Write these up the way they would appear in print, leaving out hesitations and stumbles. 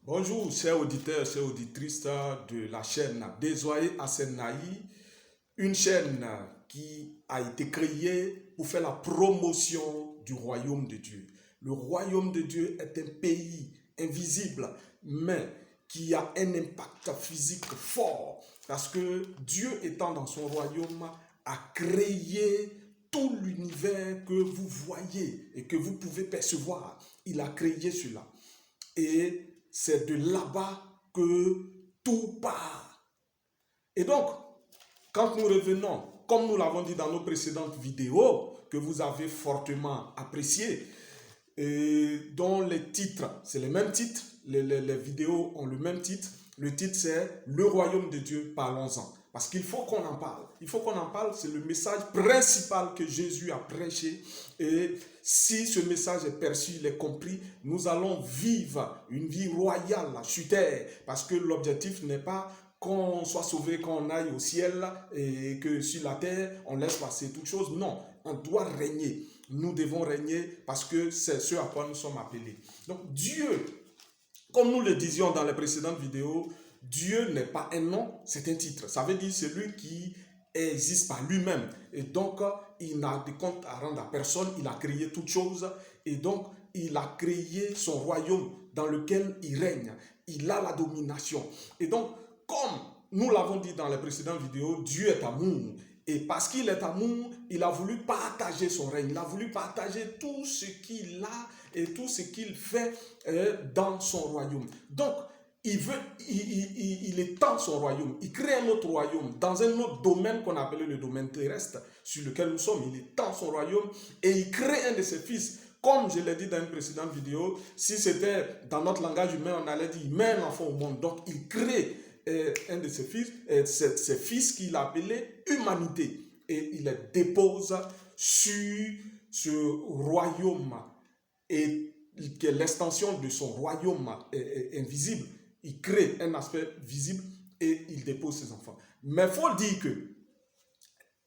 Bonjour, chers auditeurs, chères auditrices de la chaîne Désoyé Asenaï, une chaîne qui a été créée pour faire la promotion du royaume de Dieu. Le royaume de Dieu est un pays invisible, mais qui a un impact physique fort, parce que Dieu étant dans son royaume a créé tout l'univers que vous voyez et que vous pouvez percevoir. Il a créé cela. Et c'est de là-bas que tout part. Et donc, quand nous revenons, comme nous l'avons dit dans nos précédentes vidéos, que vous avez fortement appréciées, et dont les titres, c'est les mêmes titres, les vidéos ont le même titre. Le titre, c'est Le royaume de Dieu, parlons-en. Parce qu'il faut qu'on en parle. Il faut qu'on en parle, c'est le message principal que Jésus a prêché. Et si ce message est perçu, il est compris, nous allons vivre une vie royale sur terre. Parce que l'objectif n'est pas qu'on soit sauvé, qu'on aille au ciel et que sur la terre, on laisse passer toutes choses. Non, on doit régner. Nous devons régner parce que c'est ce à quoi nous sommes appelés. Donc Dieu, comme nous le disions dans les précédentes vidéos, Dieu n'est pas un nom, c'est un titre. Ça veut dire celui qui existe par lui-même. Et donc, il n'a de compte à rendre à personne. Il a créé toutes choses. Et donc, il a créé son royaume dans lequel il règne. Il a la domination. Et donc, comme nous l'avons dit dans les précédentes vidéos, Dieu est amour. Et parce qu'il est amour, il a voulu partager son règne. Il a voulu partager tout ce qu'il a et tout ce qu'il fait dans son royaume. Donc, il étend son royaume. Il crée un autre royaume dans un autre domaine qu'on appelle le domaine terrestre sur lequel nous sommes. Il étend son royaume et il crée un de ses fils. Comme je l'ai dit dans une précédente vidéo, si c'était dans notre langage humain, on allait dire il met un enfant au monde. Donc, il crée un de ses fils qu'il a appelé humanité. Et il les dépose sur ce royaume et que l'extension de son royaume est invisible. Il crée un aspect visible et il dépose ses enfants. Mais il faut dire que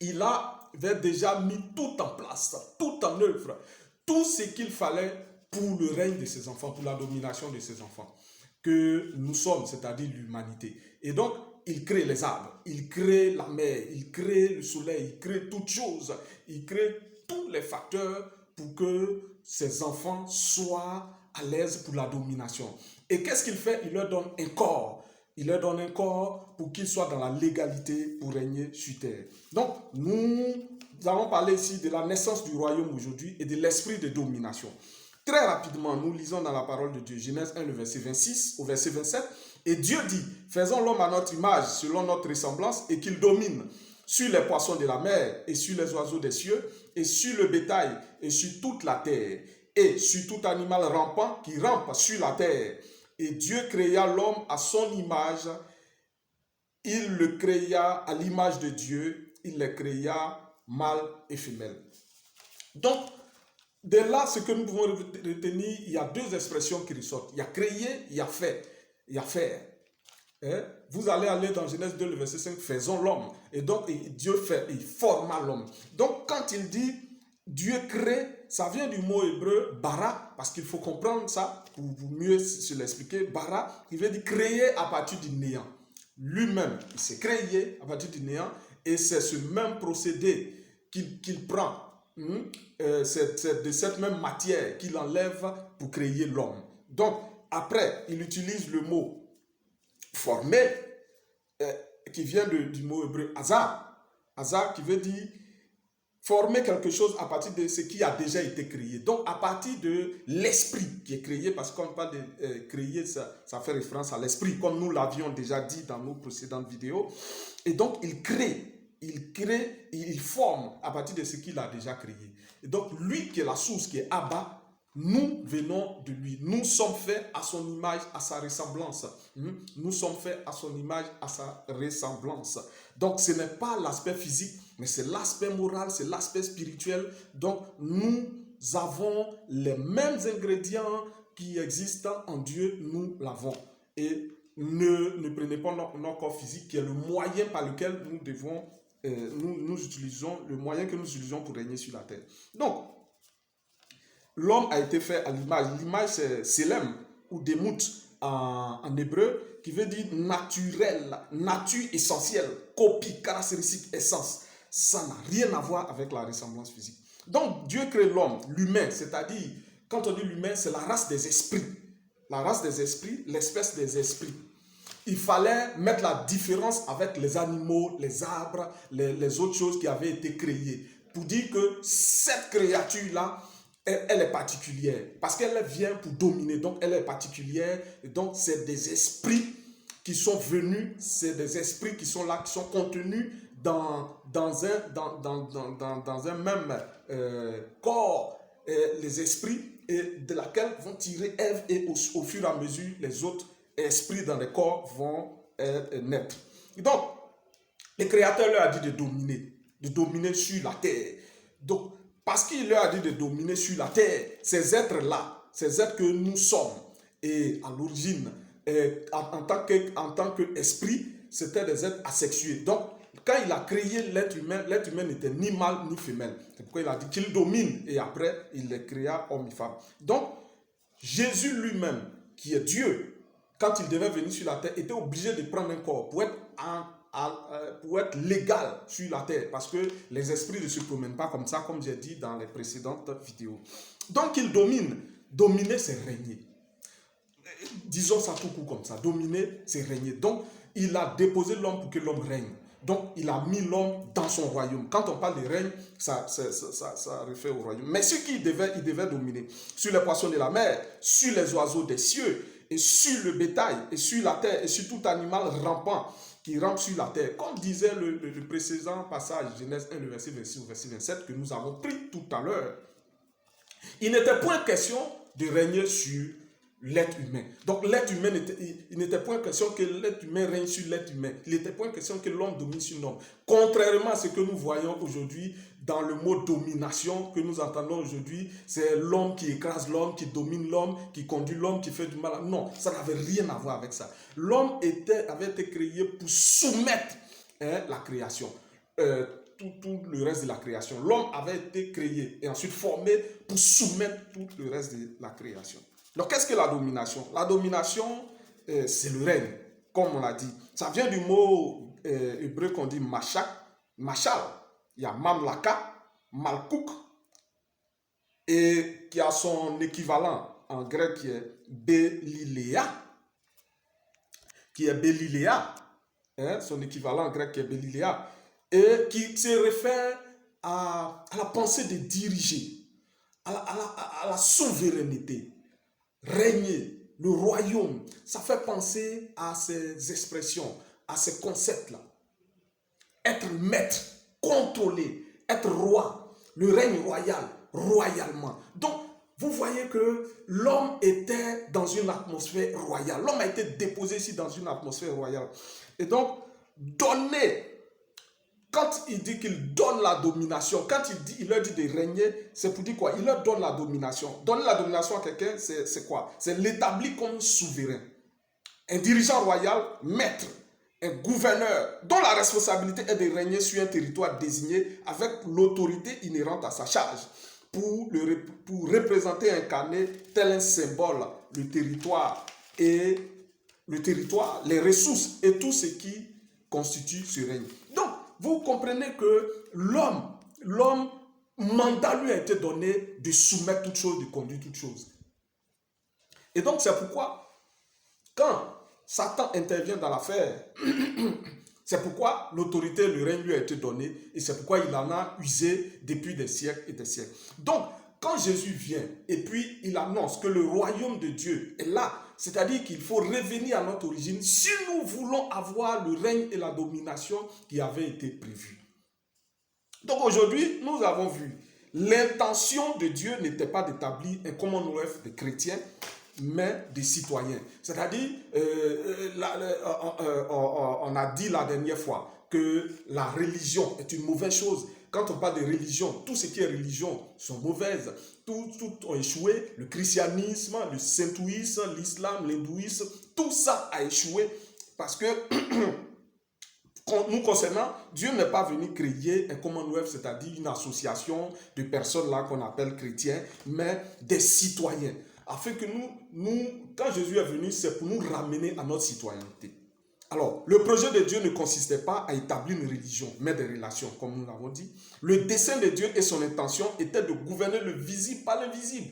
il avait déjà mis tout en place, tout en œuvre, tout ce qu'il fallait pour le règne de ses enfants, pour la domination de ses enfants, que nous sommes, c'est-à-dire l'humanité. Et donc, il crée les arbres, il crée la mer, il crée le soleil, il crée toutes choses, il crée tous les facteurs pour que ses enfants soient à l'aise pour la domination. Et qu'est-ce qu'il fait? Il leur donne un corps. Il leur donne un corps pour qu'ils soient dans la légalité pour régner sur terre. Donc, nous allons parler ici de la naissance du royaume aujourd'hui et de l'esprit de domination. Très rapidement, nous lisons dans la parole de Dieu, Genèse 1, le verset 26 au verset 27. Et Dieu dit, faisons l'homme à notre image, selon notre ressemblance, et qu'il domine sur les poissons de la mer, et sur les oiseaux des cieux, et sur le bétail, et sur toute la terre, et sur tout animal rampant qui rampe sur la terre. Et Dieu créa l'homme à son image, il le créa à l'image de Dieu, il le créa mâle et femelle. Donc, de là, ce que nous pouvons retenir, il y a deux expressions qui ressortent. Il y a créé, il y a fait, il y a faire. Vous allez aller dans Genèse 2, le verset 5, faisons l'homme. Et donc, Dieu fait, il forma l'homme. Donc, quand il dit Dieu crée, ça vient du mot hébreu bara, parce qu'il faut comprendre ça pour mieux se l'expliquer. Bara, il veut dire créer à partir du néant. Lui-même, il s'est créé à partir du néant, et c'est ce même procédé qu'il prend. C'est de cette même matière qu'il enlève pour créer l'homme. Donc, après, il utilise le mot formé, qui vient du mot hébreu hazar. Hazar qui veut dire former quelque chose à partir de ce qui a déjà été créé. Donc, à partir de l'esprit qui est créé, parce qu'on parle de créer, ça fait référence à l'esprit, comme nous l'avions déjà dit dans nos précédentes vidéos. Et donc, il crée, il forme à partir de ce qu'il a déjà créé. Et donc, lui qui est la source, qui est Abba, nous venons de lui. Nous sommes faits à son image, à sa ressemblance. Nous sommes faits à son image, à sa ressemblance. Donc, ce n'est pas l'aspect physique, mais c'est l'aspect moral, c'est l'aspect spirituel. Donc, nous avons les mêmes ingrédients qui existent en Dieu, nous l'avons. Et ne prenez pas notre corps physique, qui est le moyen par lequel nous devons, nous utilisons, le moyen que nous utilisons pour régner sur la terre. Donc, l'homme a été fait à l'image. L'image, c'est Selem ou Demout en hébreu, qui veut dire naturel, nature essentielle, copie, caractéristique, essence. Ça n'a rien à voir avec la ressemblance physique. Donc, Dieu crée l'homme, l'humain, c'est-à-dire, quand on dit l'humain, c'est la race des esprits. La race des esprits, l'espèce des esprits. Il fallait mettre la différence avec les animaux, les arbres, les autres choses qui avaient été créées. Pour dire que cette créature-là, elle est particulière. Parce qu'elle vient pour dominer. Donc, elle est particulière. Et donc, c'est des esprits qui sont venus. C'est des esprits qui sont là, qui sont contenus dans un même corps. Les esprits et de laquelle vont tirer Ève et au fur et à mesure, les autres esprits dans les corps vont naître. Et donc, le Créateur leur a dit de dominer sur la terre. Donc, parce qu'il leur a dit de dominer sur la terre, ces êtres-là, ces êtres que nous sommes, et à l'origine, en tant qu'esprit, c'était des êtres asexués. Donc, quand il a créé l'être humain n'était ni mâle ni femelle. C'est pourquoi il a dit qu'il domine, et après, il les créa homme et femme. Donc, Jésus lui-même, qui est Dieu, quand il devait venir sur la terre, était obligé de prendre un corps pour être légal sur la terre, parce que les esprits ne se promènent pas comme ça, comme j'ai dit dans les précédentes vidéos. Donc il domine. Dominer, c'est régner. Disons ça tout court comme ça. Dominer, c'est régner. Donc il a déposé l'homme pour que l'homme règne. Donc il a mis l'homme dans son royaume. Quand on parle de règne, ça réfère au royaume. Mais ce qu'il devait, il devait dominer sur les poissons de la mer, sur les oiseaux des cieux, et sur le bétail, et sur la terre, et sur tout animal rampant qui rampe sur la terre. Comme disait le précédent passage, Genèse 1, le verset 26 au verset 27, que nous avons pris tout à l'heure. Il n'était point question de régner sur l'être humain. Donc l'être humain, il n'était point question que l'être humain règne sur l'être humain. Il n'était point question que l'homme domine sur l'homme. Contrairement à ce que nous voyons aujourd'hui dans le mot domination que nous entendons aujourd'hui, c'est l'homme qui écrase l'homme, qui domine l'homme, qui conduit l'homme, qui fait du mal. Non, ça n'avait rien à voir avec ça. L'homme avait été créé pour soumettre la création. Tout le reste de la création. L'homme avait été créé et ensuite formé pour soumettre tout le reste de la création. Donc, qu'est-ce que la domination? La domination, c'est le règne, comme on l'a dit. Ça vient du mot hébreu qu'on dit machak, machal. Il y a mamlaka, malkouk, et qui a son équivalent en grec qui est beliléa, son équivalent en grec qui est beliléa, et qui se réfère à la pensée de diriger, à la souveraineté. Régner, le royaume, ça fait penser à ces expressions, à ces concepts-là. Être maître, contrôler, être roi, le règne royal, royalement. Donc, vous voyez que l'homme était dans une atmosphère royale. L'homme a été déposé ici dans une atmosphère royale. Et donc, donner, quand il dit qu'il donne la domination, quand il leur dit de régner, c'est pour dire quoi? Il leur donne la domination. Donner la domination à quelqu'un, c'est quoi? C'est l'établir comme souverain. Un dirigeant royal, maître, un gouverneur, dont la responsabilité est de régner sur un territoire désigné avec l'autorité inhérente à sa charge pour représenter et incarner tel un symbole, le territoire, les ressources et tout ce qui constitue ce règne. Donc, vous comprenez que l'homme, mandat lui a été donné de soumettre toutes choses, de conduire toutes choses. Et donc, c'est pourquoi, quand Satan intervient dans l'affaire, c'est pourquoi l'autorité, le règne lui a été donné, et c'est pourquoi il en a usé depuis des siècles et des siècles. Donc, quand Jésus vient, et puis il annonce que le royaume de Dieu est là, c'est-à-dire qu'il faut revenir à notre origine si nous voulons avoir le règne et la domination qui avaient été prévus. Donc aujourd'hui, nous avons vu, l'intention de Dieu n'était pas d'établir un Commonwealth de chrétiens, mais des citoyens. C'est-à-dire, on a dit la dernière fois que la religion est une mauvaise chose. Quand on parle de religion, tout ce qui est religion sont mauvaises. Tout ont échoué. Le christianisme, le saintouisme, l'islam, l'hindouisme, tout ça a échoué parce que nous concernant, Dieu n'est pas venu créer un Commonwealth, c'est-à-dire une association de personnes là qu'on appelle chrétiens, mais des citoyens, afin que nous quand Jésus est venu, c'est pour nous ramener à notre citoyenneté. Alors, le projet de Dieu ne consistait pas à établir une religion, mais des relations, comme nous l'avons dit. Le dessein de Dieu et son intention était de gouverner le visible par l'invisible.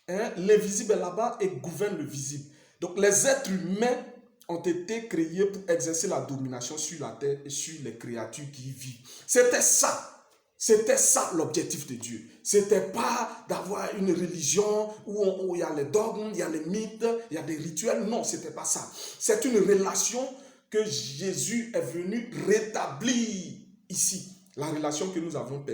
Hein? L'invisible est là-bas et gouverne le visible. Donc, les êtres humains ont été créés pour exercer la domination sur la terre et sur les créatures qui y vivent. C'était ça. C'était ça l'objectif de Dieu. C'était pas d'avoir une religion où il y a les dogmes, il y a les mythes, il y a des rituels. Non, c'était pas ça. C'est une relation que Jésus est venu rétablir ici. La relation que nous avons perdue.